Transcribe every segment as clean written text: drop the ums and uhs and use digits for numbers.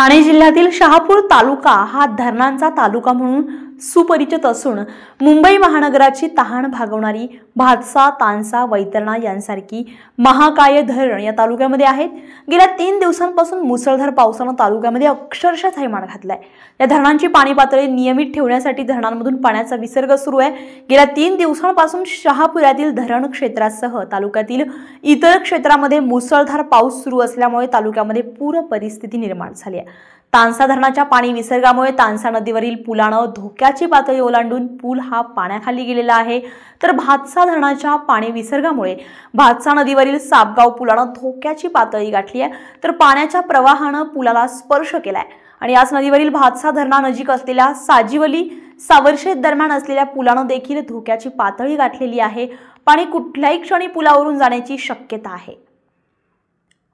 ठाणे जिल्ह्यातील शहापूर तालुका हा धरणांचा तालुका म्हणून सुपरिचित असून मुंबई महानगराची तहान भागवणारी भातसा, तानसा, वैतरणा यांसारखी महाकाय धरण या तालुक्यामध्ये आहेत। गेल्या 3 दिवसांपासून मुसळधार पावसाने तालुक्यामध्ये अक्षरशः थैमान घातलाय। या धरणांची पाणी पातळी नियमित ठेवण्यासाठी धरणांमधून पाण्याचा विसर्ग सुरू आहे। गेल्या 3 दिवसांपासून शहापुरातील धरण क्षेत्रासह तालुक्यातील इतर क्षेत्रामध्ये मुसळधार पाऊस सुरू असल्यामुळे तालुक्यामध्ये पूर परिस्थिती निर्माण झाली आहे। तानसा धरणाच्या पाणी विसर्गामुळे तानसा नदीवरील पुलाने धोक्याची पातळी ओलांडून पूल हा पाण्याखाली गेलेला आहे, तर भातसा धरणाच्या पाणी विसर्गामुळे भातसा नदीवरील सापगाव पुलाने धोक्याची पातळी गाठली आहे, तर पाण्याच्या प्रवाहाने पुलाला स्पर्श केलाय आणि याच नदीवरील भातसा धरणानजीक असलेल्या साजीवली सावरशेत दरम्यान असलेल्या पुलाने देखील धोक्याची पातळी गाठलेली आहे। पाणी कुठल्याही क्षणी पुलावरून जाण्याची शक्यता आहे।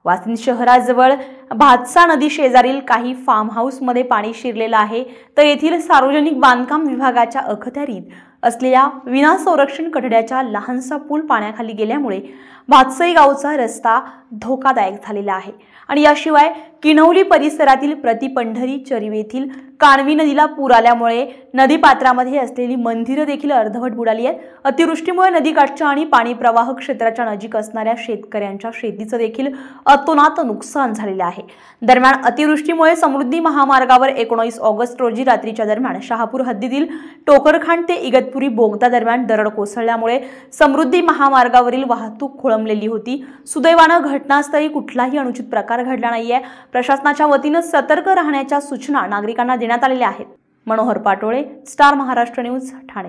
वासिंद शहराजवळ भातसा नदी शेजारील काही फार्म हाऊस मध्ये पाणी शिरलेलं आहे, तर येथील सार्वजनिक बांधकाम विभागाच्या अखत्यारीत असलेल्या विना संरक्षण कठड्याचा लहानसा पूल पाण्याखाली गेल्यामुळे भातसई गावचा रस्ता धोकादायक झालेला आहे। आणि याशिवाय किनवली परिसरातील प्रतिपंढरी चरीव येथील कानवी नदीला पूर आल्यामुळे नदीपात्रामध्ये असलेली मंदिरं देखील अर्धवट बुडाली आहेत। अतिवृष्टीमुळे नदीकाठच्या आणि पाणी प्रवाह क्षेत्राच्या नजीक असणाऱ्या शेतकऱ्यांच्या शेतीचं देखील अतोनात नुकसान झालेले आहे। दरम्यान अतिवृष्टीमुळे समृद्धी महामार्गावर 19 ऑगस्ट रोजी रात्रीच्या दरम्यान शहापूर हद्दीतील टोकरखांड ते इगतपुरी बोगदा दरम्यान दरड कोसळल्यामुळे समृद्धी महामार्गावरील वाहतूक खोळंबलेली होती। सुदैवाने घटनास्थळी कुठलाही अनुचित प्रकार घडला नाहीये। प्रशासनाच्या वतीने सतर्क राहण्याच्या सूचना नागरिकांना देण्यात आलेल्या आहेत। Manohar Patole, star Maharashtra news, Thane.